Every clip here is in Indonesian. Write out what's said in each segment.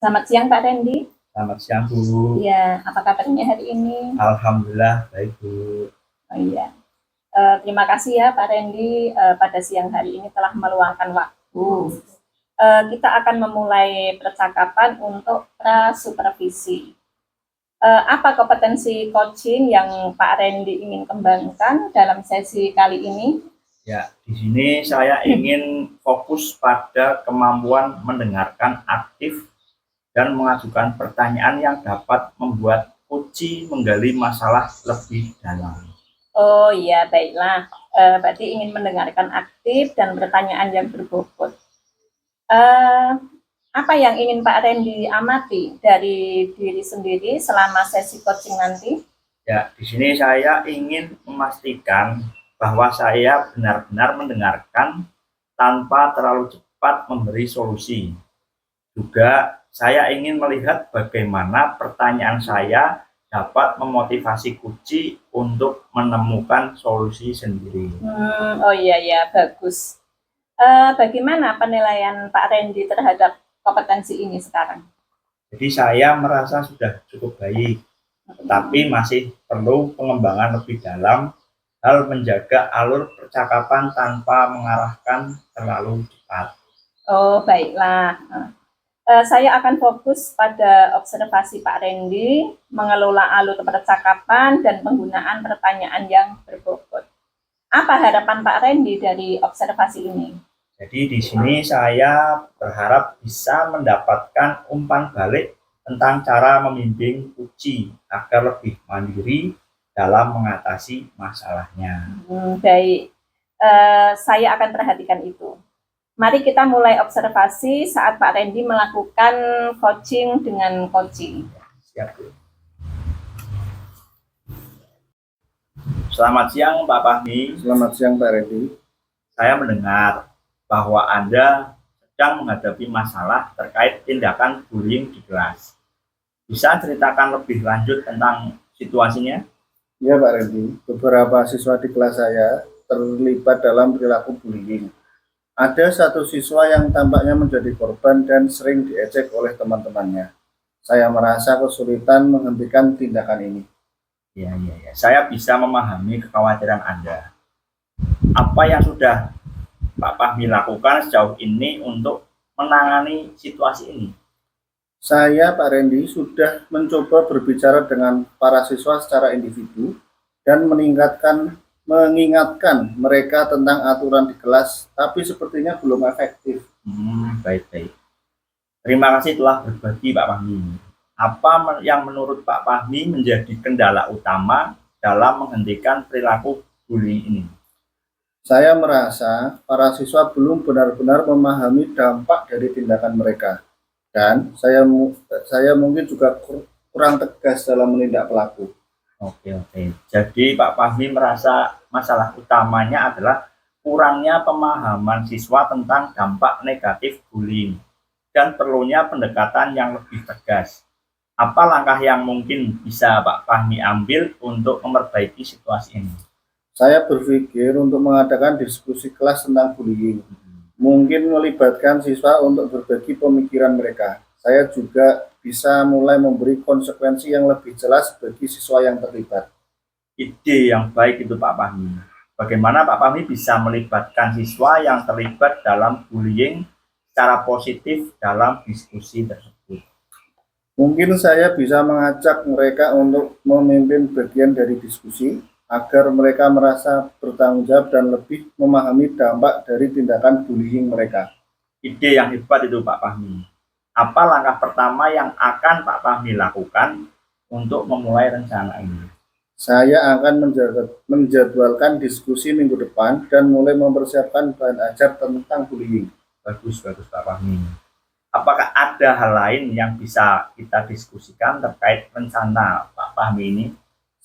Selamat siang Pak Randy. Selamat siang, Bu. Iya, apa kabarnya hari ini? Alhamdulillah baik, Bu. Oh iya, terima kasih ya Pak Randy pada siang hari ini telah meluangkan waktu. Kita akan memulai percakapan untuk pra-supervisi. Apa kompetensi coaching yang Pak Randy ingin kembangkan dalam sesi kali ini? Ya, di sini saya ingin fokus pada kemampuan mendengarkan aktif dan mengajukan pertanyaan yang dapat membuat coach menggali masalah lebih dalam. Oh iya, baiklah. Berarti ingin mendengarkan aktif dan pertanyaan yang berbobot. Apa yang ingin Pak Randy amati dari diri sendiri selama sesi coaching nanti? Ya, di sini saya ingin memastikan bahwa saya benar-benar mendengarkan tanpa terlalu cepat memberi solusi. Juga saya ingin melihat bagaimana pertanyaan saya dapat memotivasi Kuci untuk menemukan solusi sendiri. Oh iya ya, bagus. Bagaimana penilaian Pak Randy terhadap kompetensi ini sekarang? Jadi saya merasa sudah cukup baik, tetapi masih perlu pengembangan lebih dalam hal menjaga alur percakapan tanpa mengarahkan terlalu cepat. Oh baiklah. Saya akan fokus pada observasi Pak Randy, mengelola alur percakapan dan penggunaan pertanyaan yang berbobot. Apa harapan Pak Randy dari observasi ini? Jadi di sini saya berharap bisa mendapatkan umpan balik tentang cara membimbing Kuci agar lebih mandiri dalam mengatasi masalahnya. Baik, saya akan perhatikan itu. Mari kita mulai observasi saat Pak Randy melakukan coaching dengan coaching. Siap, Bu. Selamat siang Pak Fahmi. Selamat siang Pak Randy. Saya mendengar bahwa Anda sedang menghadapi masalah terkait tindakan bullying di kelas. Bisa ceritakan lebih lanjut tentang situasinya? Ya Pak Randy, beberapa siswa di kelas saya terlibat dalam perilaku bullying. Ada satu siswa yang tampaknya menjadi korban dan sering diejek oleh teman-temannya. Saya merasa kesulitan menghentikan tindakan ini. Ya. Saya bisa memahami kekhawatiran Anda. Apa yang sudah Pak Fahmi lakukan sejauh ini untuk menangani situasi ini? Saya, Pak Randy, sudah mencoba berbicara dengan para siswa secara individu dan mengingatkan mereka tentang aturan di kelas, tapi sepertinya belum efektif. Baik. Terima kasih telah berbagi Pak Fahmi. Apa yang menurut Pak Fahmi menjadi kendala utama dalam menghentikan perilaku bullying ini? Saya merasa para siswa belum benar-benar memahami dampak dari tindakan mereka. Dan saya mungkin juga kurang tegas dalam menindak pelaku. Oke. Jadi Pak Fahmi merasa masalah utamanya adalah kurangnya pemahaman siswa tentang dampak negatif bullying dan perlunya pendekatan yang lebih tegas. Apa langkah yang mungkin bisa Pak Fahmi ambil untuk memperbaiki situasi ini? Saya berpikir untuk mengadakan diskusi kelas tentang bullying. Mungkin melibatkan siswa untuk berbagi pemikiran mereka. Saya juga bisa mulai memberi konsekuensi yang lebih jelas bagi siswa yang terlibat. Ide yang baik itu Pak Fahmi. Bagaimana Pak Fahmi bisa melibatkan siswa yang terlibat dalam bullying secara positif dalam diskusi tersebut? Mungkin saya bisa mengajak mereka untuk memimpin bagian dari diskusi agar mereka merasa bertanggung jawab dan lebih memahami dampak dari tindakan bullying mereka. Ide yang hebat itu Pak Fahmi. Apa langkah pertama yang akan Pak Fahmi lakukan untuk memulai rencana ini? Saya akan menjadwalkan diskusi minggu depan dan mulai mempersiapkan bahan ajar tentang bullying. Bagus Pak Fahmi. Apakah ada hal lain yang bisa kita diskusikan terkait rencana Pak Fahmi ini?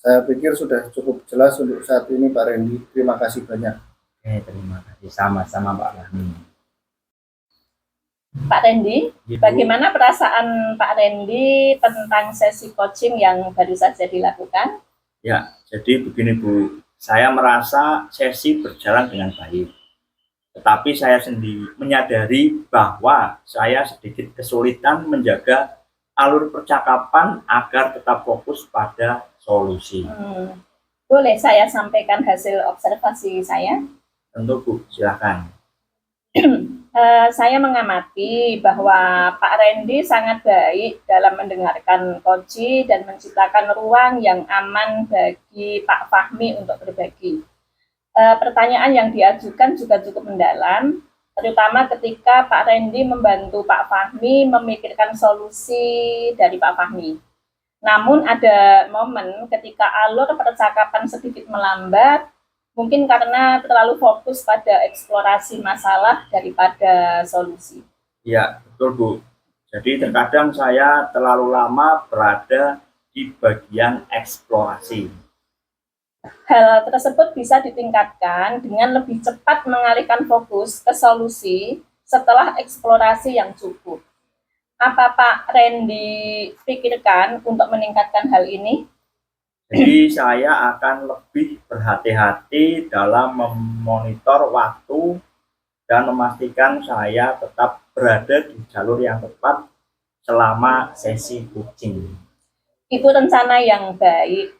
Saya pikir sudah cukup jelas untuk saat ini Pak Randy. Terima kasih banyak. Terima kasih. Sama-sama Pak Fahmi. Pak Randy, bagaimana perasaan Pak Randy tentang sesi coaching yang baru saja dilakukan? Ya, jadi begini Bu, saya merasa sesi berjalan dengan baik. Tetapi saya sendiri menyadari bahwa saya sedikit kesulitan menjaga alur percakapan agar tetap fokus pada solusi. Boleh saya sampaikan hasil observasi saya? Tentu Bu, silakan. Saya mengamati bahwa Pak Randy sangat baik dalam mendengarkan Koji dan menciptakan ruang yang aman bagi Pak Fahmi untuk berbagi. Pertanyaan yang diajukan juga cukup mendalam, terutama ketika Pak Randy membantu Pak Fahmi memikirkan solusi dari Pak Fahmi. Namun ada momen ketika alur percakapan sedikit melambat, mungkin karena terlalu fokus pada eksplorasi masalah daripada solusi. Ya, betul Bu. Jadi terkadang saya terlalu lama berada di bagian eksplorasi. Hal tersebut bisa ditingkatkan dengan lebih cepat mengalihkan fokus ke solusi setelah eksplorasi yang cukup. Apa Pak Randy pikirkan untuk meningkatkan hal ini? Jadi saya akan lebih berhati-hati dalam memonitor waktu dan memastikan saya tetap berada di jalur yang tepat selama sesi coaching. Itu rencana yang baik.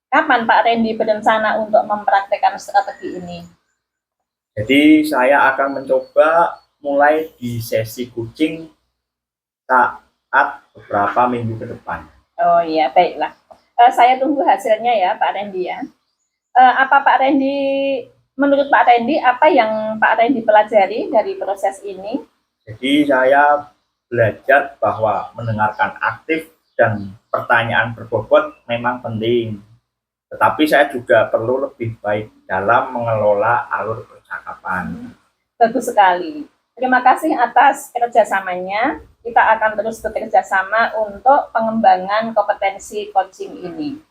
Kapan Pak Randy berencana untuk mempraktekkan strategi ini? Jadi saya akan mencoba mulai di sesi coaching saat beberapa minggu ke depan. Oh iya, baiklah. Saya tunggu hasilnya ya Pak Randy ya. Menurut Pak Randy, apa yang Pak Randy pelajari dari proses ini? Jadi saya belajar bahwa mendengarkan aktif dan pertanyaan berbobot memang penting. Tetapi saya juga perlu lebih baik dalam mengelola alur percakapan. Bagus sekali. Terima kasih atas kerjasamanya. Kita akan terus bekerja sama untuk pengembangan kompetensi coaching ini.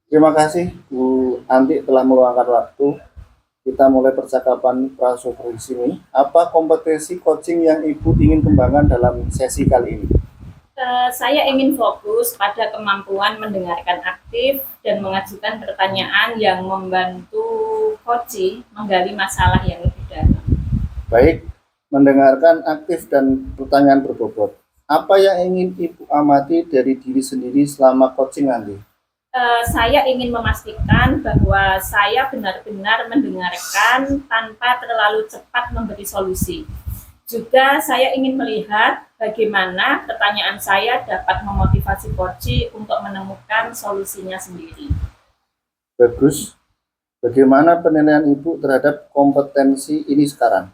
Terima kasih Bu Anti telah meluangkan waktu. Kita mulai percakapan prasupervisi ini. Apa kompetensi coaching yang Ibu ingin kembangkan dalam sesi kali ini? Saya ingin fokus pada kemampuan mendengarkan aktif dan mengajukan pertanyaan yang membantu coach menggali masalah yang lebih dalam. Baik, mendengarkan aktif dan pertanyaan berbobot. Apa yang ingin Ibu amati dari diri sendiri selama coaching nanti? Saya ingin memastikan bahwa saya benar-benar mendengarkan tanpa terlalu cepat memberi solusi. Juga saya ingin melihat bagaimana pertanyaan saya dapat memotivasi coach untuk menemukan solusinya sendiri. Bagus. Bagaimana penilaian Ibu terhadap kompetensi ini sekarang?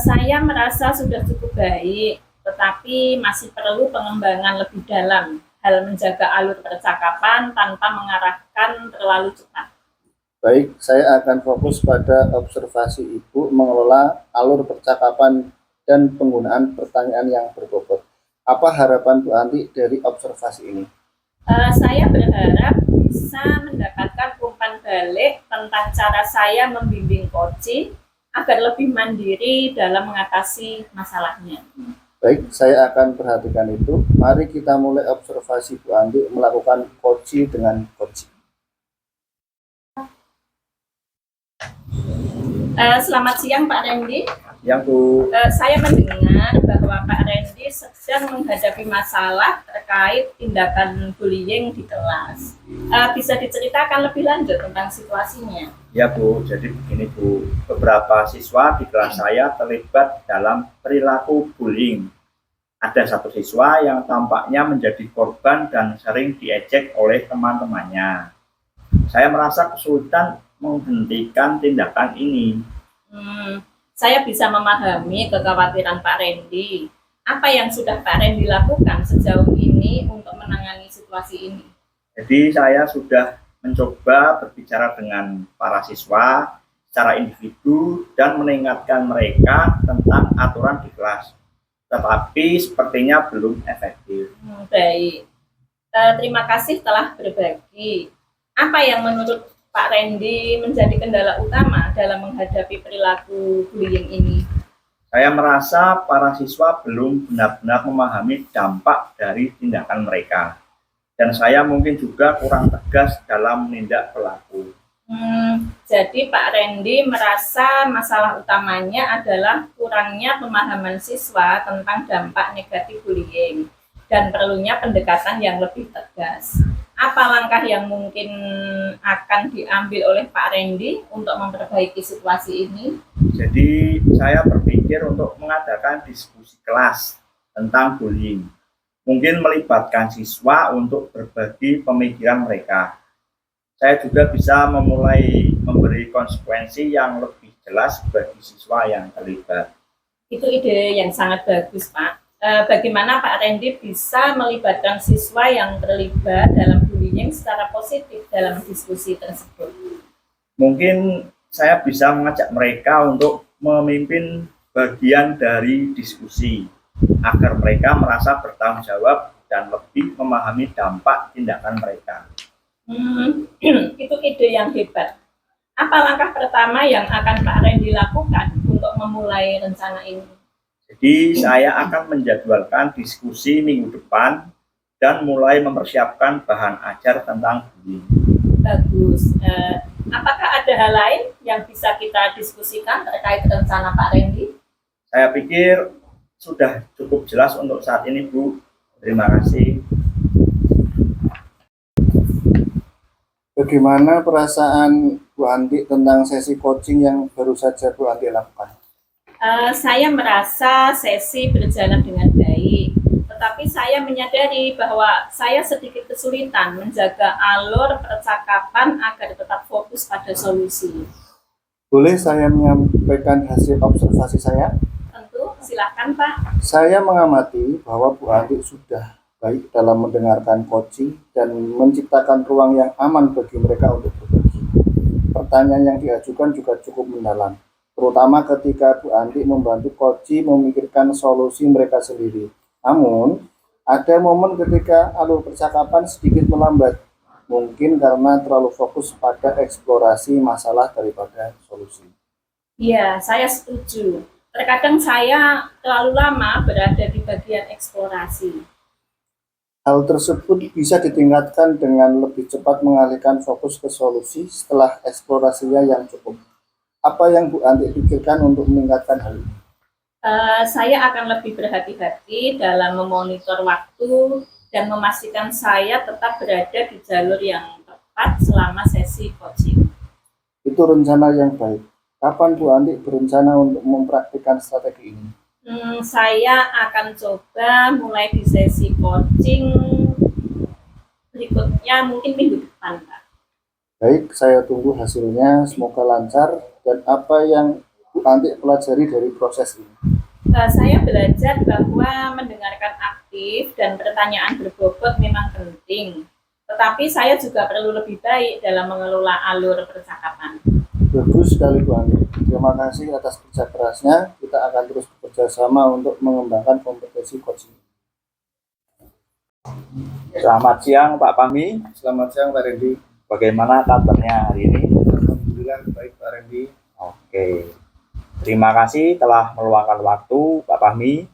Saya merasa sudah cukup baik, tetapi masih perlu pengembangan lebih dalam hal menjaga alur percakapan tanpa mengarahkan terlalu cepat. Baik, saya akan fokus pada observasi Ibu mengelola alur percakapan dan penggunaan pertanyaan yang berbobot. Apa harapan Bu Anti dari observasi ini? Saya berharap bisa mendapatkan umpan balik tentang cara saya membimbing coach agar lebih mandiri dalam mengatasi masalahnya. Baik, saya akan perhatikan itu. Mari kita mulai observasi Bu Anti melakukan coaching dengan coaching. Selamat siang Pak Randy. Yang Bu, Saya mendengar bahwa Pak Randy sedang menghadapi masalah terkait tindakan bullying di kelas. Bisa diceritakan lebih lanjut tentang situasinya? ya Bu, jadi begini Bu, beberapa siswa di kelas saya terlibat dalam perilaku bullying. Ada satu siswa yang tampaknya menjadi korban dan sering diejek oleh teman-temannya. Saya merasa kesulitan menghentikan tindakan ini. Saya bisa memahami kekhawatiran Pak Randy. Apa yang sudah Pak Randy lakukan sejauh ini untuk menangani situasi ini? Jadi saya sudah mencoba berbicara dengan para siswa secara individu dan mengingatkan mereka tentang aturan di kelas. Tetapi sepertinya belum efektif. Baik. Terima kasih telah berbagi. Apa yang menurut Pak Randy menjadi kendala utama dalam menghadapi perilaku bullying ini? Saya merasa para siswa belum benar-benar memahami dampak dari tindakan mereka. dan saya mungkin juga kurang tegas dalam menindak pelaku. Jadi Pak Randy merasa masalah utamanya adalah kurangnya pemahaman siswa tentang dampak negatif bullying dan perlunya pendekatan yang lebih tegas. Apa langkah yang mungkin akan diambil oleh Pak Randy untuk memperbaiki situasi ini? Jadi saya berpikir untuk mengadakan diskusi kelas tentang bullying. Mungkin melibatkan siswa untuk berbagi pemikiran mereka. Saya juga bisa memulai memberi konsekuensi yang lebih jelas bagi siswa yang terlibat. Itu ide yang sangat bagus, Pak. Bagaimana Pak Randy bisa melibatkan siswa yang terlibat dalam bullying secara positif dalam diskusi tersebut? Mungkin saya bisa mengajak mereka untuk memimpin bagian dari diskusi agar mereka merasa bertanggung jawab dan lebih memahami dampak tindakan mereka. Itu ide yang hebat. Apa langkah pertama yang akan Pak Randy lakukan untuk memulai rencana ini? Jadi saya akan menjadwalkan diskusi minggu depan dan mulai mempersiapkan bahan ajar tentang bullying. Bagus. Apakah ada hal lain yang bisa kita diskusikan terkait rencana Pak Randy? Saya pikir sudah cukup jelas untuk saat ini, Bu. Terima kasih. Bagaimana perasaan Bu Andi tentang sesi coaching yang baru saja Bu Andi lakukan? Saya merasa sesi berjalan dengan baik, tetapi saya menyadari bahwa saya sedikit kesulitan menjaga alur percakapan agar tetap fokus pada solusi. Boleh saya menyampaikan hasil observasi saya? Tentu, silakan Pak. Saya mengamati bahwa Bu Andi sudah baik dalam mendengarkan coaching dan menciptakan ruang yang aman bagi mereka untuk berbagi. Pertanyaan yang diajukan juga cukup mendalam, terutama ketika Bu Andi membantu coaching memikirkan solusi mereka sendiri. Namun, ada momen ketika alur percakapan sedikit melambat, mungkin karena terlalu fokus pada eksplorasi masalah daripada solusi. Iya, saya setuju. Terkadang saya terlalu lama berada di bagian eksplorasi. Hal tersebut bisa ditingkatkan dengan lebih cepat mengalihkan fokus ke solusi setelah eksplorasinya yang cukup. Apa yang Bu Andi pikirkan untuk meningkatkan hal ini? Saya akan lebih berhati-hati dalam memonitor waktu dan memastikan saya tetap berada di jalur yang tepat selama sesi coaching. Itu rencana yang baik. Kapan Bu Andi berencana untuk mempraktikkan strategi ini? Saya akan coba mulai di sesi coaching berikutnya mungkin minggu depan, Pak. Baik, saya tunggu hasilnya. Semoga lancar. Dan apa yang Bu Andi pelajari dari proses ini? Saya belajar bahwa mendengarkan aktif dan pertanyaan berbobot memang penting. Tetapi saya juga perlu lebih baik dalam mengelola alur percakapan. Bagus sekali Bu Andi. Terima kasih atas kerja kerasnya. Kita akan terus bekerja sama untuk mengembangkan kompetensi coaching. Selamat siang Pak Fahmi. Selamat siang Pak Randy. Bagaimana kabarnya hari ini? Alhamdulillah baik Pak Randy. Oke. Terima kasih telah meluangkan waktu Pak Fahmi.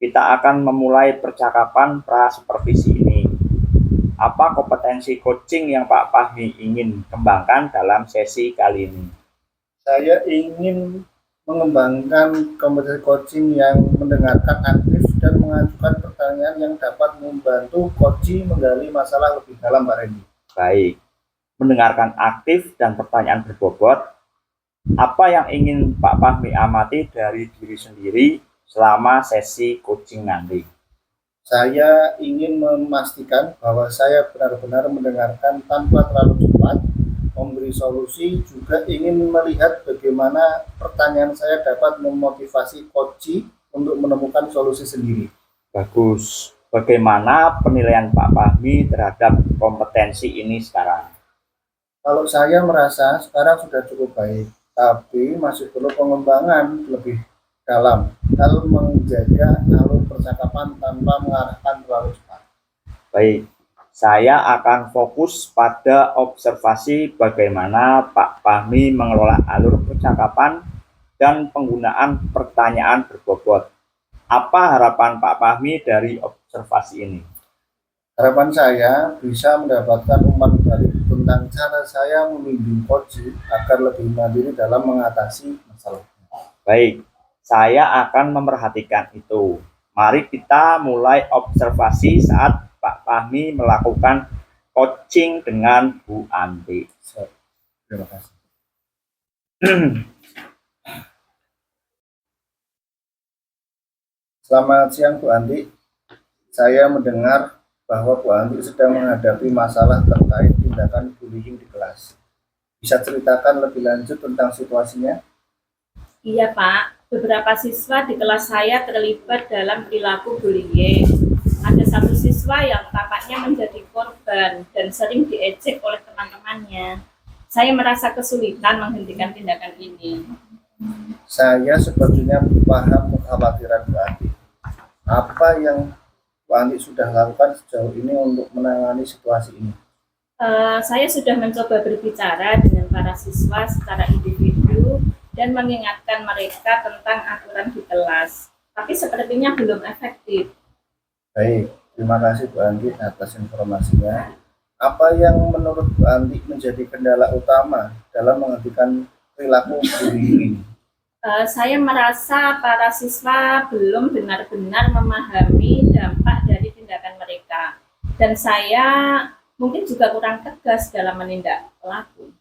Kita akan memulai percakapan pra-supervisi ini. Apa kompetensi coaching yang Pak Fahmi ingin kembangkan dalam sesi kali ini? Saya ingin mengembangkan kompetensi coaching yang mendengarkan aktif dan mengajukan pertanyaan yang dapat membantu coaching menggali masalah lebih dalam Pak Randy. Baik, mendengarkan aktif dan pertanyaan berbobot. Apa yang ingin Pak Fahmi amati dari diri sendiri selama sesi coaching nanti? Saya ingin memastikan bahwa saya benar-benar mendengarkan tanpa terlalu cepat, memberi solusi, juga ingin melihat bagaimana pertanyaan saya dapat memotivasi coaching untuk menemukan solusi sendiri. Bagus. Bagaimana penilaian Pak Fahmi terhadap kompetensi ini sekarang? Kalau saya merasa sekarang sudah cukup baik, tapi masih perlu pengembangan lebih dalam dalam menjaga alur percakapan tanpa mengarahkan terlalu cepat. Baik, saya akan fokus pada observasi bagaimana Pak Fahmi mengelola alur percakapan dan penggunaan pertanyaan berbobot. Apa harapan Pak Fahmi dari observasi ini? Harapan saya bisa mendapatkan umpan balik tentang cara saya membimbing Koji agar lebih mandiri dalam mengatasi masalah. Baik, saya akan memperhatikan itu. Mari kita mulai observasi saat Pak Fahmi melakukan coaching dengan Bu Anti. Terima kasih. Selamat siang Bu Anti. Saya mendengar bahwa Bu Anti sedang menghadapi masalah terkait tindakan bullying di kelas. Bisa ceritakan lebih lanjut tentang situasinya? Iya Pak, beberapa siswa di kelas saya terlibat dalam perilaku bullying. Ada satu siswa yang tampaknya menjadi korban dan sering diejek oleh teman-temannya. Saya merasa kesulitan menghentikan tindakan ini. Saya sepertinya paham kekhawatiran Bu Anti. Apa yang Bu Anti sudah lakukan sejauh ini untuk menangani situasi ini? Saya sudah mencoba berbicara dengan para siswa secara individu dan mengingatkan mereka tentang aturan di kelas. Tapi sepertinya belum efektif. Baik, terima kasih Bu Anti atas informasinya. Apa yang menurut Bu Anti menjadi kendala utama dalam menghentikan perilaku bullying ini? Saya merasa para siswa belum benar-benar memahami dampak dari tindakan mereka. Dan saya mungkin juga kurang tegas dalam menindak pelaku.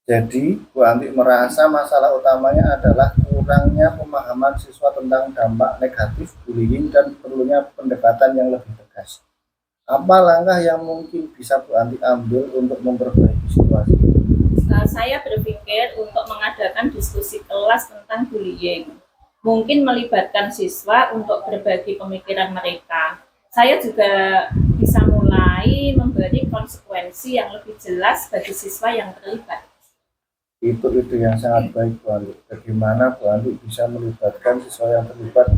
Jadi, Bu Anti merasa masalah utamanya adalah kurangnya pemahaman siswa tentang dampak negatif bullying dan perlunya pendekatan yang lebih tegas. Apa langkah yang mungkin bisa Bu Anti ambil untuk memperbaiki situasi ini? Saya berpikir untuk mengadakan diskusi kelas tentang bullying. Mungkin melibatkan siswa untuk berbagi pemikiran mereka. Saya juga bisa mulai memberi konsekuensi yang lebih jelas bagi siswa yang terlibat. Itu ide yang sangat baik Bu Anti. Bagaimana Bu Anti bisa melibatkan siswa yang terlibat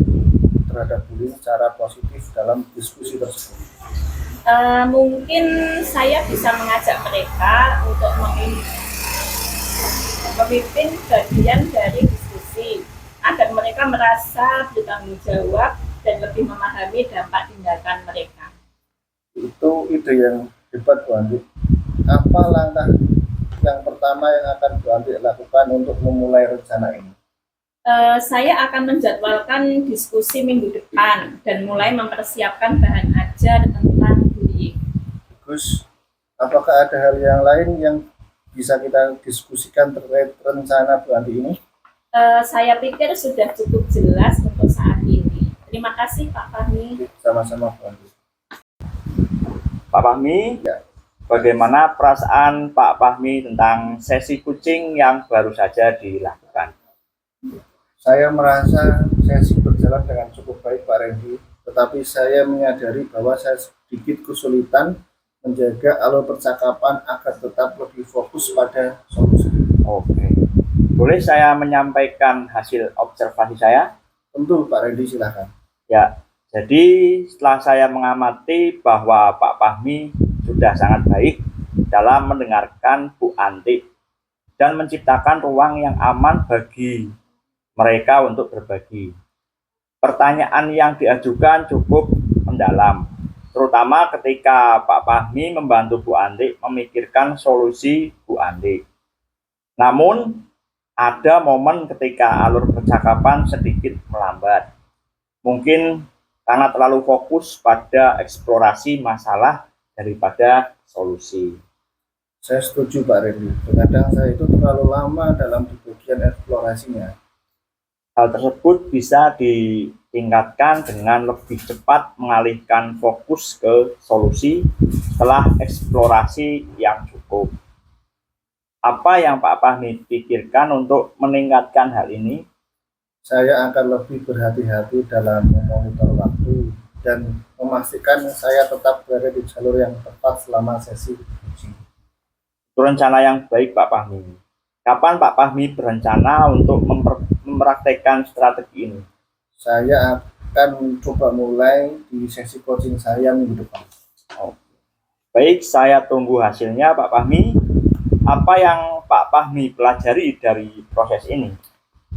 terhadap bullying secara positif dalam diskusi tersebut? Mungkin saya bisa mengajak mereka untuk memimpin bagian dari diskusi agar mereka merasa bertanggung jawab dan lebih memahami dampak tindakan mereka. Itu ide yang hebat Bu Anti. Apa langkah yang pertama yang akan Bu Anti lakukan untuk memulai rencana ini? Saya akan menjadwalkan diskusi minggu depan dan mulai mempersiapkan bahan ajar tentang bullying. Gus, apakah ada hal yang lain yang bisa kita diskusikan terkait rencana Bu Anti ini? Saya pikir sudah cukup jelas untuk saat ini. Terima kasih Pak Fahmi. Sama-sama Bu Anti. Pak Fahmi, Ya. bagaimana perasaan Pak Fahmi tentang sesi coaching yang baru saja dilakukan? Saya merasa sesi berjalan dengan cukup baik Pak Randy, tetapi saya menyadari bahwa saya sedikit kesulitan menjaga alur percakapan agar tetap lebih fokus pada solusi. Oke. Boleh saya menyampaikan hasil observasi saya? Tentu Pak Randy, silakan. Ya, jadi setelah saya mengamati bahwa Pak Fahmi sudah sangat baik dalam mendengarkan Bu Anti dan menciptakan ruang yang aman bagi mereka untuk berbagi. Pertanyaan yang diajukan cukup mendalam, terutama ketika Pak Fahmi membantu Bu Anti memikirkan solusi Bu Anti. Namun, ada momen ketika alur percakapan sedikit melambat. Mungkin karena terlalu fokus pada eksplorasi masalah daripada solusi. Saya setuju Pak Randy. Kadang saya itu terlalu lama dalam di bagian eksplorasinya. Hal tersebut bisa ditingkatkan dengan lebih cepat mengalihkan fokus ke solusi setelah eksplorasi yang cukup. Apa yang Pak Fahmi pikirkan untuk meningkatkan hal ini? Saya akan lebih berhati-hati dalam memonitor waktu dan memastikan saya tetap berada di jalur yang tepat selama sesi uji. Itu rencana yang baik Pak Fahmi. Kapan Pak Fahmi berencana untuk mempraktekkan strategi ini? Saya akan coba mulai di sesi coaching saya minggu depan. Baik, saya tunggu hasilnya Pak Fahmi. Apa yang Pak Fahmi pelajari dari proses ini?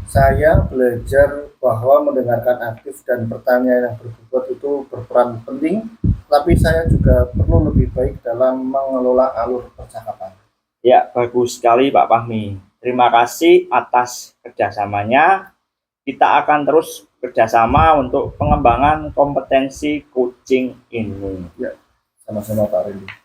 Saya belajar bahwa mendengarkan aktif dan pertanyaan yang berbobot itu berperan penting tapi saya juga perlu lebih baik dalam mengelola alur percakapan. Ya, bagus sekali Pak Fahmi. Terima kasih atas kerjasamanya. Kita akan terus kerjasama untuk pengembangan kompetensi coaching ini. Sama-sama Pak Randy.